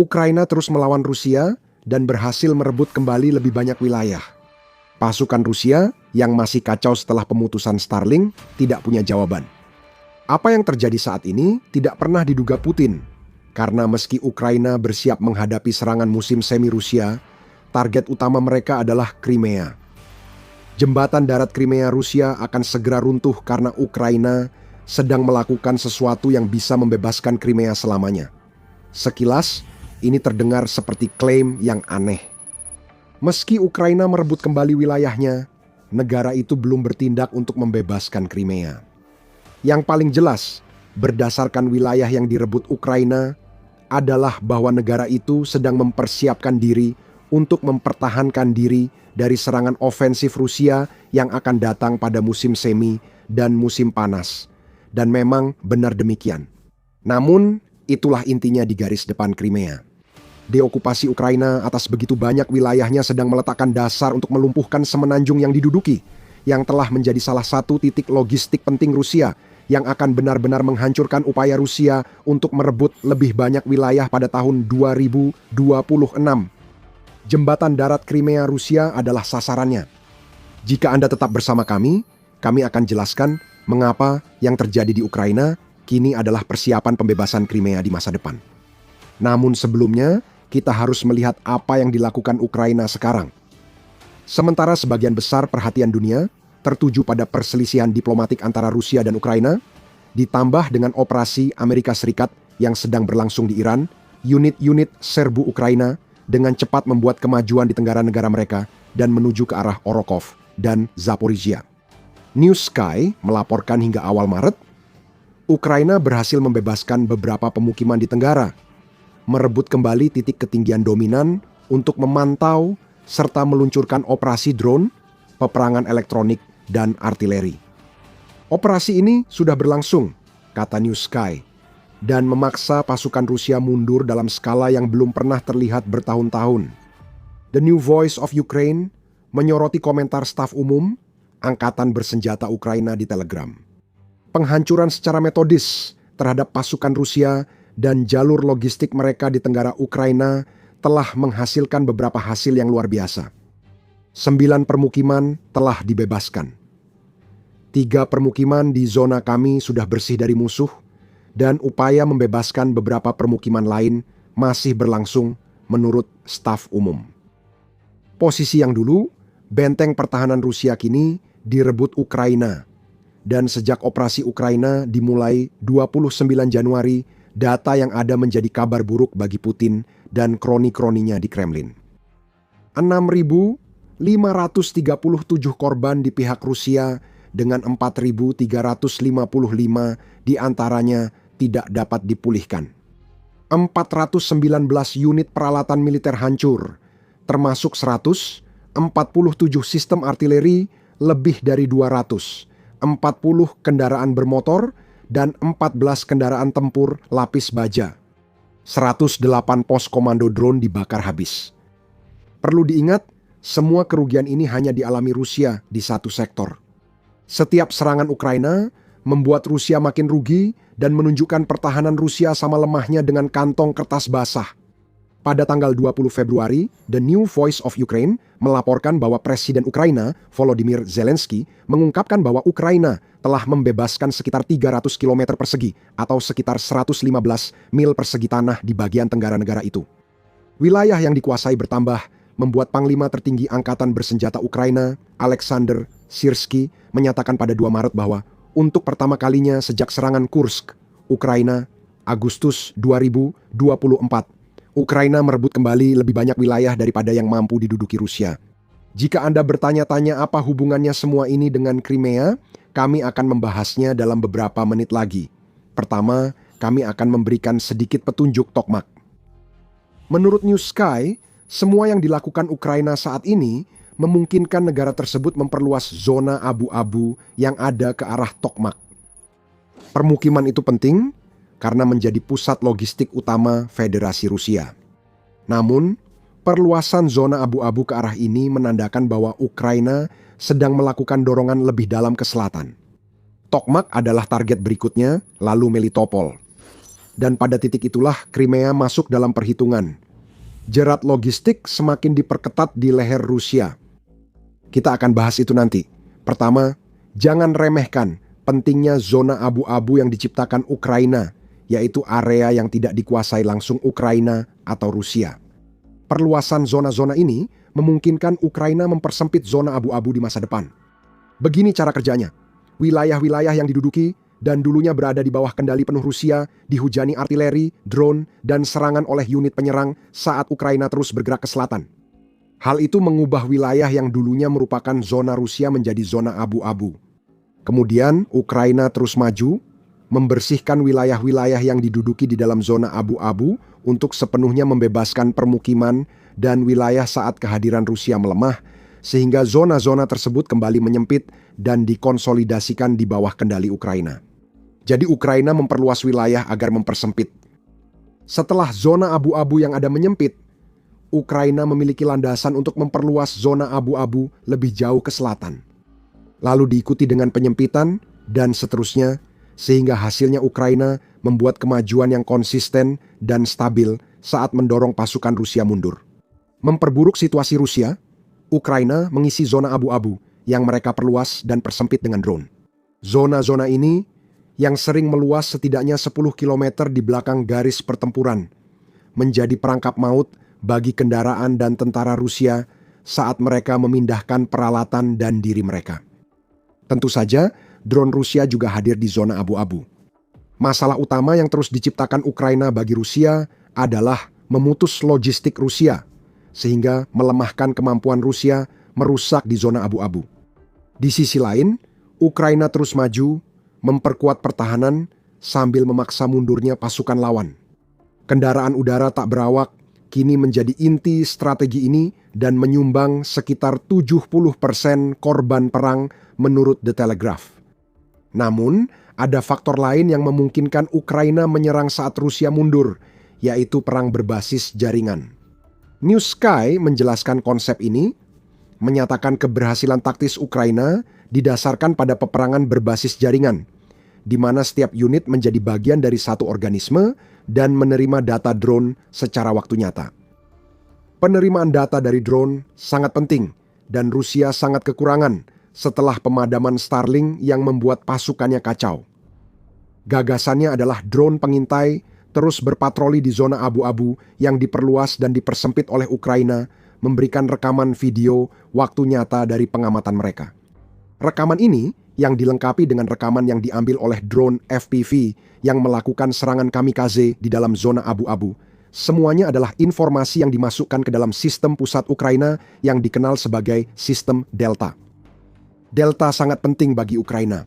Ukraina terus melawan Rusia dan berhasil merebut kembali lebih banyak wilayah. Pasukan Rusia yang masih kacau setelah pemutusan Starlink tidak punya jawaban. Apa yang terjadi saat ini tidak pernah diduga Putin, karena meski Ukraina bersiap menghadapi serangan musim semi Rusia, target utama mereka adalah Crimea. Jembatan darat Crimea Rusia akan segera runtuh karena Ukraina sedang melakukan sesuatu yang bisa membebaskan Crimea selamanya. Sekilas, ini terdengar seperti klaim yang aneh. Meski Ukraina merebut kembali wilayahnya, negara itu belum bertindak untuk membebaskan Crimea. Yang paling jelas, berdasarkan wilayah yang direbut Ukraina, adalah bahwa negara itu sedang mempersiapkan diri untuk mempertahankan diri dari serangan ofensif Rusia yang akan datang pada musim semi dan musim panas. Dan memang benar demikian. Namun, itulah intinya di garis depan Crimea. Deokupasi Ukraina atas begitu banyak wilayahnya sedang meletakkan dasar untuk melumpuhkan semenanjung yang diduduki, yang telah menjadi salah satu titik logistik penting Rusia, yang akan benar-benar menghancurkan upaya Rusia untuk merebut lebih banyak wilayah pada tahun 2026. Jembatan darat Crimea Rusia adalah sasarannya. Jika Anda tetap bersama kami akan jelaskan mengapa yang terjadi di Ukraina kini adalah persiapan pembebasan Crimea di masa depan. Namun sebelumnya, kita harus melihat apa yang dilakukan Ukraina sekarang. Sementara sebagian besar perhatian dunia tertuju pada perselisihan diplomatik antara Rusia dan Ukraina, ditambah dengan operasi Amerika Serikat yang sedang berlangsung di Iran, unit-unit serbu Ukraina dengan cepat membuat kemajuan di tenggara negara mereka dan menuju ke arah Orokov dan Zaporizhia. New Sky melaporkan hingga awal Maret, Ukraina berhasil membebaskan beberapa pemukiman di tenggara, merebut kembali titik ketinggian dominan untuk memantau serta meluncurkan operasi drone, peperangan elektronik, dan artileri. Operasi ini sudah berlangsung, kata New Sky, dan memaksa pasukan Rusia mundur dalam skala yang belum pernah terlihat bertahun-tahun. The New Voice of Ukraine menyoroti komentar staf umum Angkatan Bersenjata Ukraina di Telegram. Penghancuran secara metodis terhadap pasukan Rusia dan jalur logistik mereka di tenggara Ukraina telah menghasilkan beberapa hasil yang luar biasa. 9 permukiman telah dibebaskan. 3 permukiman di zona kami sudah bersih dari musuh, dan upaya membebaskan beberapa permukiman lain masih berlangsung menurut staf umum. Posisi yang dulu, benteng pertahanan Rusia kini direbut Ukraina. Dan sejak operasi Ukraina dimulai 29 Januari, data yang ada menjadi kabar buruk bagi Putin dan kroni-kroninya di Kremlin. 6.537 korban di pihak Rusia dengan 4.355 diantaranya tidak dapat dipulihkan. 419 unit peralatan militer hancur, termasuk 147 sistem artileri, lebih dari 200, 40 kendaraan bermotor, dan 14 kendaraan tempur lapis baja. 108 pos komando drone dibakar habis. Perlu diingat, semua kerugian ini hanya dialami Rusia di satu sektor. Setiap serangan Ukraina membuat Rusia makin rugi dan menunjukkan pertahanan Rusia sama lemahnya dengan kantong kertas basah. Pada tanggal 20 Februari, The New Voice of Ukraine melaporkan bahwa Presiden Ukraina, Volodymyr Zelensky, mengungkapkan bahwa Ukraina telah membebaskan sekitar 300 km persegi atau sekitar 115 mil persegi tanah di bagian tenggara negara itu. Wilayah yang dikuasai bertambah, membuat Panglima Tertinggi Angkatan Bersenjata Ukraina, Alexander Syrskyi, menyatakan pada 2 Maret bahwa untuk pertama kalinya sejak serangan Kursk, Ukraina, Agustus 2024, Ukraina merebut kembali lebih banyak wilayah daripada yang mampu diduduki Rusia. Jika Anda bertanya-tanya apa hubungannya semua ini dengan Crimea, kami akan membahasnya dalam beberapa menit lagi. Pertama, kami akan memberikan sedikit petunjuk Tokmak. Menurut New Sky, semua yang dilakukan Ukraina saat ini memungkinkan negara tersebut memperluas zona abu-abu yang ada ke arah Tokmak. Permukiman itu penting karena menjadi pusat logistik utama Federasi Rusia. Namun, perluasan zona abu-abu ke arah ini menandakan bahwa Ukraina sedang melakukan dorongan lebih dalam ke selatan. Tokmak adalah target berikutnya, lalu Melitopol. Dan pada titik itulah Crimea masuk dalam perhitungan. Jerat logistik semakin diperketat di leher Rusia. Kita akan bahas itu nanti. Pertama, jangan remehkan pentingnya zona abu-abu yang diciptakan Ukraina, yaitu area yang tidak dikuasai langsung Ukraina atau Rusia. Perluasan zona-zona ini memungkinkan Ukraina mempersempit zona abu-abu di masa depan. Begini cara kerjanya. Wilayah-wilayah yang diduduki dan dulunya berada di bawah kendali penuh Rusia dihujani artileri, drone, dan serangan oleh unit penyerang saat Ukraina terus bergerak ke selatan. Hal itu mengubah wilayah yang dulunya merupakan zona Rusia menjadi zona abu-abu. Kemudian Ukraina terus maju, membersihkan wilayah-wilayah yang diduduki di dalam zona abu-abu untuk sepenuhnya membebaskan permukiman dan wilayah saat kehadiran Rusia melemah, sehingga zona-zona tersebut kembali menyempit dan dikonsolidasikan di bawah kendali Ukraina. Jadi Ukraina memperluas wilayah agar mempersempit. Setelah zona abu-abu yang ada menyempit, Ukraina memiliki landasan untuk memperluas zona abu-abu lebih jauh ke selatan. Lalu diikuti dengan penyempitan dan seterusnya, sehingga hasilnya Ukraina membuat kemajuan yang konsisten dan stabil saat mendorong pasukan Rusia mundur. Memperburuk situasi Rusia, Ukraina mengisi zona abu-abu yang mereka perluas dan persempit dengan drone. Zona-zona ini yang sering meluas setidaknya 10 km di belakang garis pertempuran, menjadi perangkap maut bagi kendaraan dan tentara Rusia saat mereka memindahkan peralatan dan diri mereka. Tentu saja, drone Rusia juga hadir di zona abu-abu. Masalah utama yang terus diciptakan Ukraina bagi Rusia adalah memutus logistik Rusia, sehingga melemahkan kemampuan Rusia merusak di zona abu-abu. Di sisi lain, Ukraina terus maju, memperkuat pertahanan sambil memaksa mundurnya pasukan lawan. Kendaraan udara tak berawak kini menjadi inti strategi ini dan menyumbang sekitar 70% korban perang menurut The Telegraph. Namun, ada faktor lain yang memungkinkan Ukraina menyerang saat Rusia mundur, yaitu perang berbasis jaringan. New Sky menjelaskan konsep ini, menyatakan keberhasilan taktis Ukraina didasarkan pada peperangan berbasis jaringan, di mana setiap unit menjadi bagian dari satu organisme dan menerima data drone secara waktu nyata. Penerimaan data dari drone sangat penting, dan Rusia sangat kekurangan setelah pemadaman Starlink yang membuat pasukannya kacau. Gagasannya adalah drone pengintai terus berpatroli di zona abu-abu yang diperluas dan dipersempit oleh Ukraina, memberikan rekaman video waktu nyata dari pengamatan mereka. Rekaman ini yang dilengkapi dengan rekaman yang diambil oleh drone FPV yang melakukan serangan kamikaze di dalam zona abu-abu. Semuanya adalah informasi yang dimasukkan ke dalam sistem pusat Ukraina yang dikenal sebagai sistem Delta. Delta sangat penting bagi Ukraina.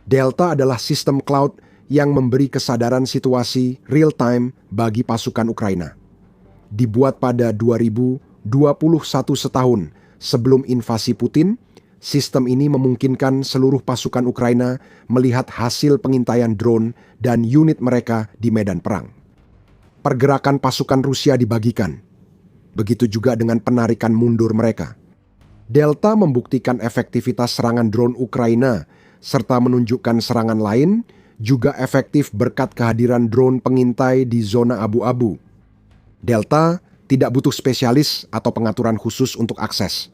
Delta adalah sistem cloud yang memberi kesadaran situasi real-time bagi pasukan Ukraina. Dibuat pada 2021 setahun sebelum invasi Putin, sistem ini memungkinkan seluruh pasukan Ukraina melihat hasil pengintaian drone dan unit mereka di medan perang. Pergerakan pasukan Rusia dibagikan. Begitu juga dengan penarikan mundur mereka. Delta membuktikan efektivitas serangan drone Ukraina, serta menunjukkan serangan lain juga efektif berkat kehadiran drone pengintai di zona abu-abu. Delta tidak butuh spesialis atau pengaturan khusus untuk akses.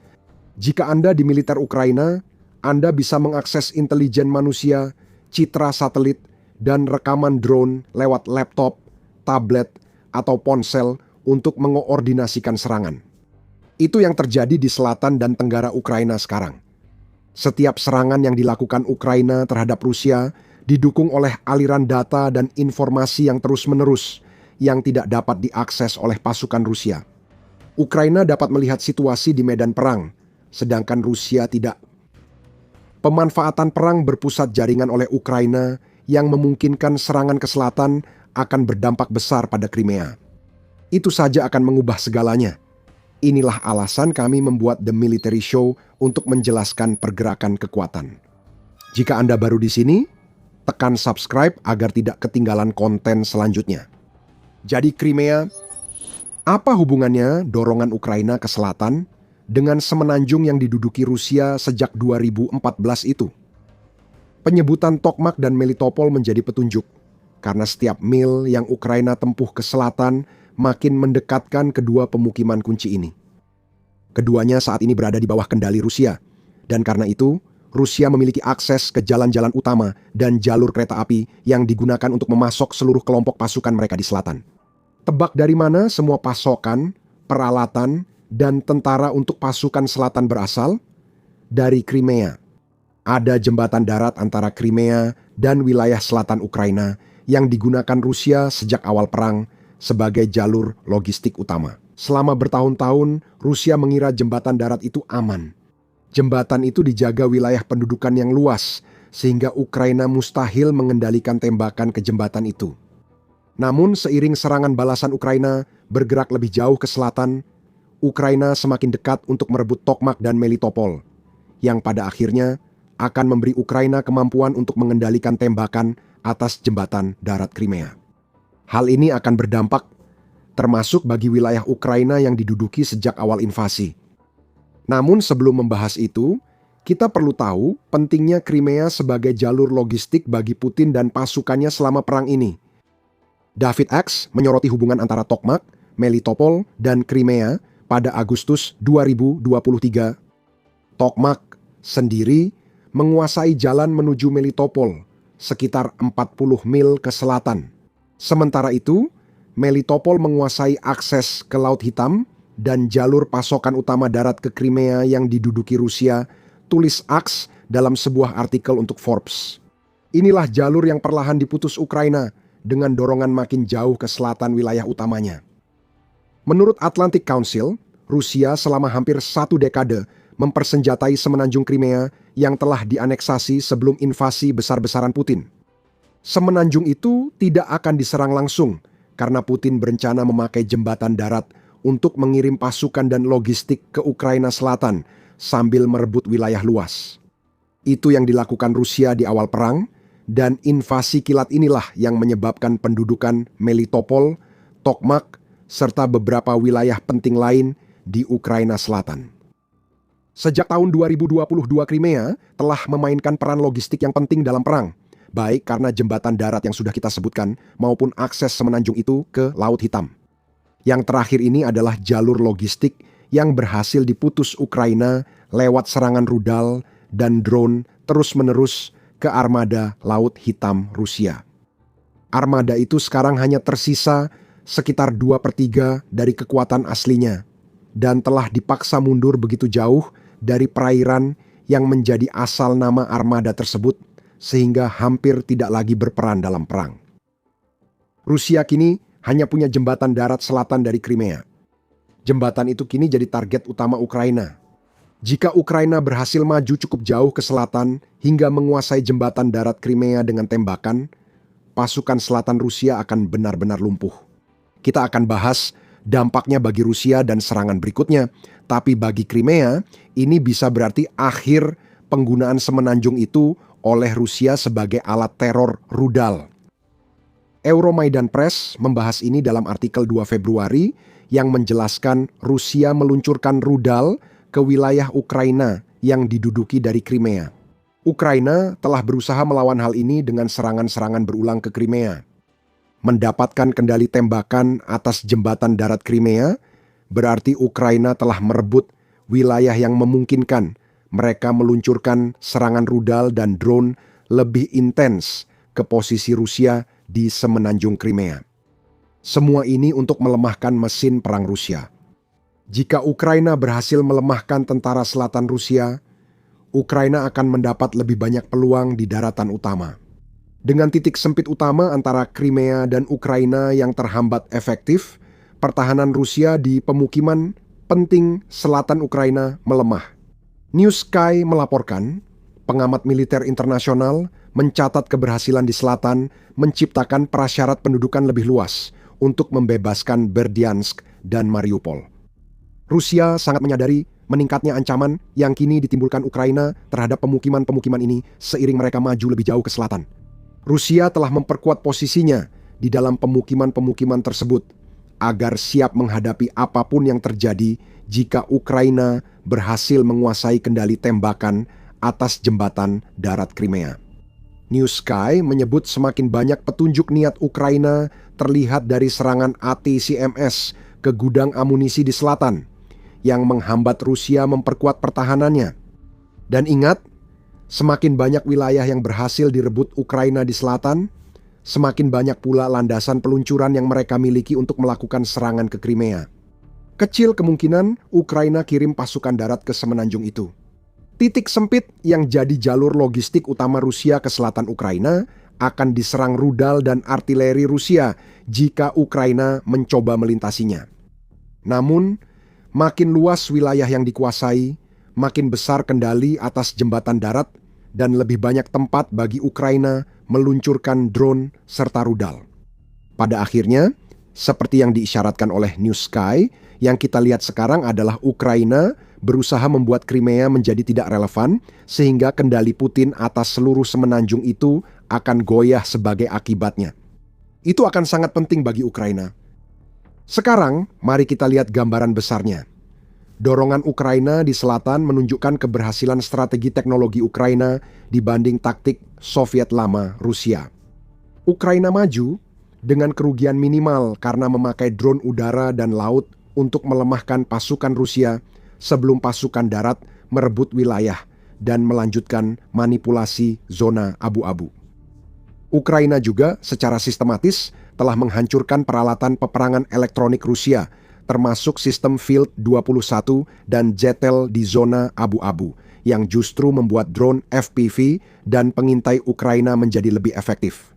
Jika Anda di militer Ukraina, Anda bisa mengakses intelijen manusia, citra satelit, dan rekaman drone lewat laptop, tablet, atau ponsel untuk mengoordinasikan serangan. Itu yang terjadi di selatan dan tenggara Ukraina sekarang. Setiap serangan yang dilakukan Ukraina terhadap Rusia didukung oleh aliran data dan informasi yang terus-menerus yang tidak dapat diakses oleh pasukan Rusia. Ukraina dapat melihat situasi di medan perang, sedangkan Rusia tidak. Pemanfaatan perang berpusat jaringan oleh Ukraina yang memungkinkan serangan ke selatan akan berdampak besar pada Crimea. Itu saja akan mengubah segalanya. Inilah alasan kami membuat The Military Show untuk menjelaskan pergerakan kekuatan. Jika Anda baru di sini, tekan subscribe agar tidak ketinggalan konten selanjutnya. Jadi Crimea, apa hubungannya dorongan Ukraina ke selatan dengan semenanjung yang diduduki Rusia sejak 2014 itu? Penyebutan Tokmak dan Melitopol menjadi petunjuk. karena setiap mil yang Ukraina tempuh ke selatan makin mendekatkan kedua pemukiman kunci ini. Keduanya saat ini berada di bawah kendali Rusia, dan karena itu Rusia memiliki akses ke jalan-jalan utama dan jalur kereta api yang digunakan untuk memasok seluruh kelompok pasukan mereka di selatan. Tebak dari mana semua pasokan, peralatan, dan tentara untuk pasukan selatan berasal? Dari Crimea. Ada jembatan darat antara Crimea dan wilayah selatan Ukraina yang digunakan Rusia sejak awal perang sebagai jalur logistik utama. Selama bertahun-tahun, Rusia mengira jembatan darat itu aman. Jembatan itu dijaga wilayah pendudukan yang luas, sehingga Ukraina mustahil mengendalikan tembakan ke jembatan itu. Namun seiring serangan balasan Ukraina bergerak lebih jauh ke selatan, Ukraina semakin dekat untuk merebut Tokmak dan Melitopol, yang pada akhirnya akan memberi Ukraina kemampuan untuk mengendalikan tembakan atas jembatan darat Crimea. Hal ini akan berdampak termasuk bagi wilayah Ukraina yang diduduki sejak awal invasi. Namun sebelum membahas itu, kita perlu tahu pentingnya Crimea sebagai jalur logistik bagi Putin dan pasukannya selama perang ini. David X menyoroti hubungan antara Tokmak, Melitopol, dan Crimea pada Agustus 2023. Tokmak sendiri menguasai jalan menuju Melitopol sekitar 40 mil ke selatan. Sementara itu, Melitopol menguasai akses ke Laut Hitam dan jalur pasokan utama darat ke Crimea yang diduduki Rusia, tulis Aks dalam sebuah artikel untuk Forbes. Inilah jalur yang perlahan diputus Ukraina dengan dorongan makin jauh ke selatan wilayah utamanya. Menurut Atlantic Council, Rusia selama hampir 1 dekade mempersenjatai semenanjung Crimea yang telah dianeksasi sebelum invasi besar-besaran Putin. Semenanjung itu tidak akan diserang langsung karena Putin berencana memakai jembatan darat untuk mengirim pasukan dan logistik ke Ukraina Selatan sambil merebut wilayah luas. Itu yang dilakukan Rusia di awal perang, dan invasi kilat inilah yang menyebabkan pendudukan Melitopol, Tokmak, serta beberapa wilayah penting lain di Ukraina Selatan. Sejak tahun 2022 Crimea telah memainkan peran logistik yang penting dalam perang, baik karena jembatan darat yang sudah kita sebutkan maupun akses semenanjung itu ke Laut Hitam. Yang terakhir ini adalah jalur logistik yang berhasil diputus Ukraina lewat serangan rudal dan drone terus-menerus ke armada Laut Hitam Rusia. Armada itu sekarang hanya tersisa sekitar 2/3 dari kekuatan aslinya dan telah dipaksa mundur begitu jauh dari perairan yang menjadi asal nama armada tersebut sehingga hampir tidak lagi berperan dalam perang. Rusia kini hanya punya jembatan darat selatan dari Crimea. Jembatan itu kini jadi target utama Ukraina. Jika Ukraina berhasil maju cukup jauh ke selatan hingga menguasai jembatan darat Crimea dengan tembakan, pasukan selatan Rusia akan benar-benar lumpuh. Kita akan bahas dampaknya bagi Rusia dan serangan berikutnya, tapi bagi Crimea, ini bisa berarti akhir penggunaan semenanjung itu oleh Rusia sebagai alat teror rudal. Euromaidan Press membahas ini dalam artikel 2 Februari yang menjelaskan Rusia meluncurkan rudal ke wilayah Ukraina yang diduduki dari Crimea. Ukraina telah berusaha melawan hal ini dengan serangan-serangan berulang ke Crimea. Mendapatkan kendali tembakan atas jembatan darat Crimea berarti Ukraina telah merebut wilayah yang memungkinkan mereka meluncurkan serangan rudal dan drone lebih intens ke posisi Rusia di semenanjung Crimea. Semua ini untuk melemahkan mesin perang Rusia. Jika Ukraina berhasil melemahkan tentara selatan Rusia, Ukraina akan mendapat lebih banyak peluang di daratan utama. Dengan titik sempit utama antara Crimea dan Ukraina yang terhambat efektif, pertahanan Rusia di pemukiman penting selatan Ukraina melemah. New Sky melaporkan, pengamat militer internasional mencatat keberhasilan di selatan menciptakan prasyarat pendudukan lebih luas untuk membebaskan Berdyansk dan Mariupol. Rusia sangat menyadari meningkatnya ancaman yang kini ditimbulkan Ukraina terhadap pemukiman-pemukiman ini seiring mereka maju lebih jauh ke selatan. Rusia telah memperkuat posisinya di dalam pemukiman-pemukiman tersebut agar siap menghadapi apapun yang terjadi jika Ukraina berhasil menguasai kendali tembakan atas jembatan darat Crimea. New Sky menyebut semakin banyak petunjuk niat Ukraina terlihat dari serangan ATACMS ke gudang amunisi di selatan yang menghambat Rusia memperkuat pertahanannya. Dan ingat, semakin banyak wilayah yang berhasil direbut Ukraina di selatan, semakin banyak pula landasan peluncuran yang mereka miliki untuk melakukan serangan ke Crimea. Kecil kemungkinan Ukraina kirim pasukan darat ke semenanjung itu. Titik sempit yang jadi jalur logistik utama Rusia ke selatan Ukraina akan diserang rudal dan artileri Rusia jika Ukraina mencoba melintasinya. Namun, makin luas wilayah yang dikuasai, makin besar kendali atas jembatan darat, dan lebih banyak tempat bagi Ukraina meluncurkan drone serta rudal. Pada akhirnya, seperti yang diisyaratkan oleh New Sky, yang kita lihat sekarang adalah Ukraina berusaha membuat Crimea menjadi tidak relevan, sehingga kendali Putin atas seluruh semenanjung itu akan goyah sebagai akibatnya. Itu akan sangat penting bagi Ukraina. Sekarang, mari kita lihat gambaran besarnya. Dorongan Ukraina di selatan menunjukkan keberhasilan strategi teknologi Ukraina dibanding taktik Soviet lama Rusia. Ukraina maju dengan kerugian minimal karena memakai drone udara dan laut untuk melemahkan pasukan Rusia sebelum pasukan darat merebut wilayah dan melanjutkan manipulasi zona abu-abu. Ukraina juga secara sistematis telah menghancurkan peralatan peperangan elektronik Rusia, termasuk sistem Field 21 dan Zetel di zona abu-abu, yang justru membuat drone FPV dan pengintai Ukraina menjadi lebih efektif.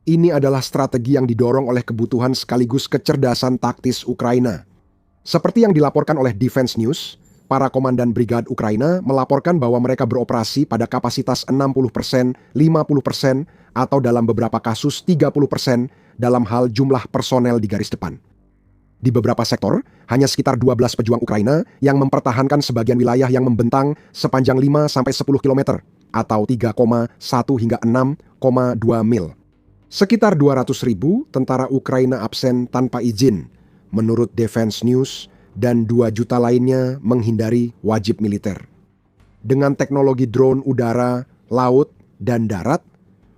Ini adalah strategi yang didorong oleh kebutuhan sekaligus kecerdasan taktis Ukraina. Seperti yang dilaporkan oleh Defense News, para komandan brigade Ukraina melaporkan bahwa mereka beroperasi pada kapasitas 60%, 50%, atau dalam beberapa kasus 30% dalam hal jumlah personel di garis depan. Di beberapa sektor, hanya sekitar 12 pejuang Ukraina yang mempertahankan sebagian wilayah yang membentang sepanjang 5-10 km atau 3,1 hingga 6,2 mil. Sekitar 200.000 tentara Ukraina absen tanpa izin, menurut Defense News, dan 2 juta lainnya menghindari wajib militer. Dengan teknologi drone udara, laut, dan darat,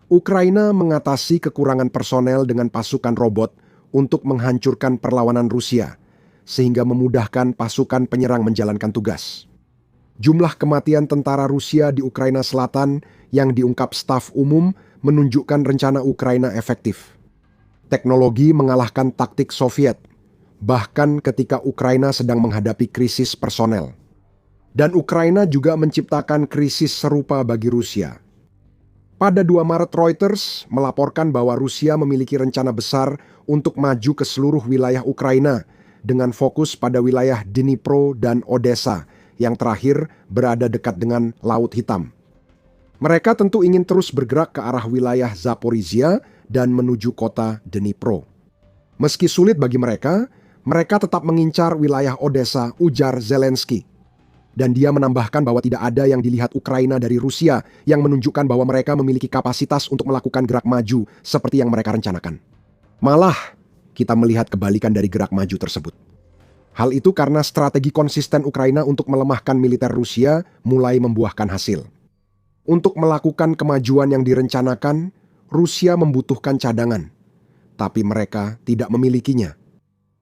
Ukraina mengatasi kekurangan personel dengan pasukan robot untuk menghancurkan perlawanan Rusia, sehingga memudahkan pasukan penyerang menjalankan tugas. Jumlah kematian tentara Rusia di Ukraina Selatan yang diungkap staf umum menunjukkan rencana Ukraina efektif. Teknologi mengalahkan taktik Soviet, bahkan ketika Ukraina sedang menghadapi krisis personel. Dan Ukraina juga menciptakan krisis serupa bagi Rusia. Pada 2 Maret Reuters melaporkan bahwa Rusia memiliki rencana besar untuk maju ke seluruh wilayah Ukraina dengan fokus pada wilayah Dnipro dan Odessa yang terakhir berada dekat dengan Laut Hitam. Mereka tentu ingin terus bergerak ke arah wilayah Zaporizhia dan menuju kota Dnipro. Meski sulit bagi mereka tetap mengincar wilayah Odessa, ujar Zelensky. Dan dia menambahkan bahwa tidak ada yang dilihat Ukraina dari Rusia yang menunjukkan bahwa mereka memiliki kapasitas untuk melakukan gerak maju seperti yang mereka rencanakan. Malah, kita melihat kebalikan dari gerak maju tersebut. Hal itu karena strategi konsisten Ukraina untuk melemahkan militer Rusia mulai membuahkan hasil. Untuk melakukan kemajuan yang direncanakan, Rusia membutuhkan cadangan, tapi mereka tidak memilikinya.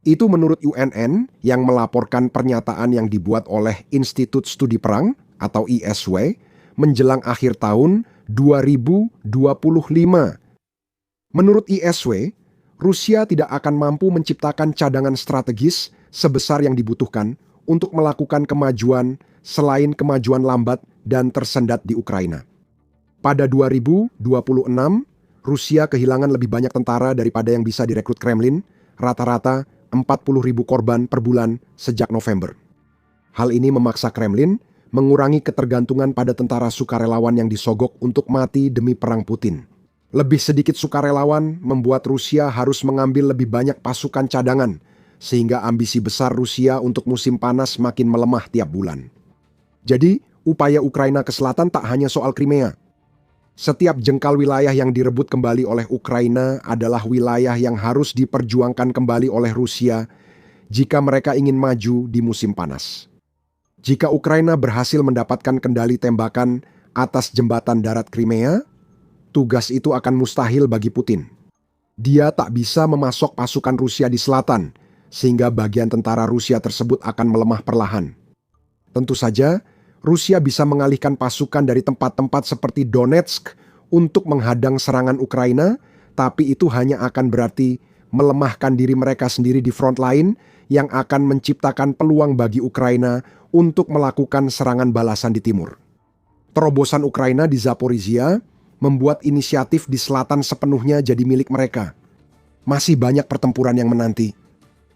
Itu menurut UNN yang melaporkan pernyataan yang dibuat oleh Institut Studi Perang atau ISW menjelang akhir tahun 2025. Menurut ISW, Rusia tidak akan mampu menciptakan cadangan strategis sebesar yang dibutuhkan untuk melakukan kemajuan selain kemajuan lambat dan tersendat di Ukraina. Pada 2026, Rusia kehilangan lebih banyak tentara daripada yang bisa direkrut Kremlin, rata-rata 40.000 korban per bulan sejak November. Hal ini memaksa Kremlin mengurangi ketergantungan pada tentara sukarelawan yang disogok untuk mati demi perang Putin. Lebih sedikit sukarelawan membuat Rusia harus mengambil lebih banyak pasukan cadangan, sehingga ambisi besar Rusia untuk musim panas makin melemah tiap bulan. Jadi, upaya Ukraina ke selatan tak hanya soal Crimea. Setiap jengkal wilayah yang direbut kembali oleh Ukraina adalah wilayah yang harus diperjuangkan kembali oleh Rusia jika mereka ingin maju di musim panas. Jika Ukraina berhasil mendapatkan kendali tembakan atas jembatan darat Crimea, tugas itu akan mustahil bagi Putin. Dia tak bisa memasok pasukan Rusia di selatan, sehingga bagian tentara Rusia tersebut akan melemah perlahan. Tentu saja, Rusia bisa mengalihkan pasukan dari tempat-tempat seperti Donetsk untuk menghadang serangan Ukraina, tapi itu hanya akan berarti melemahkan diri mereka sendiri di front line yang akan menciptakan peluang bagi Ukraina untuk melakukan serangan balasan di timur. Terobosan Ukraina di Zaporizhia membuat inisiatif di selatan sepenuhnya jadi milik mereka. Masih banyak pertempuran yang menanti.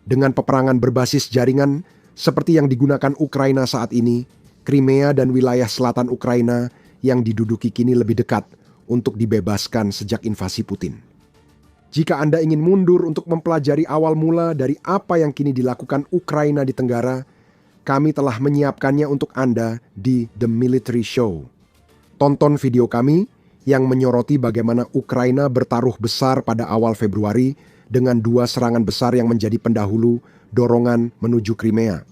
Dengan peperangan berbasis jaringan seperti yang digunakan Ukraina saat ini, Crimea dan wilayah selatan Ukraina yang diduduki kini lebih dekat untuk dibebaskan sejak invasi Putin. Jika Anda ingin mundur untuk mempelajari awal mula dari apa yang kini dilakukan Ukraina di Tenggara, kami telah menyiapkannya untuk Anda di The Military Show. Tonton video kami yang menyoroti bagaimana Ukraina bertaruh besar pada awal Februari dengan 2 serangan besar yang menjadi pendahulu dorongan menuju Crimea.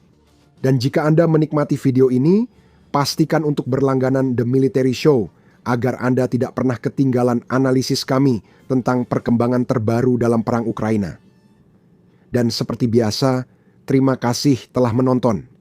Dan jika Anda menikmati video ini, pastikan untuk berlangganan The Military Show agar Anda tidak pernah ketinggalan analisis kami tentang perkembangan terbaru dalam perang Ukraina. Dan seperti biasa, terima kasih telah menonton.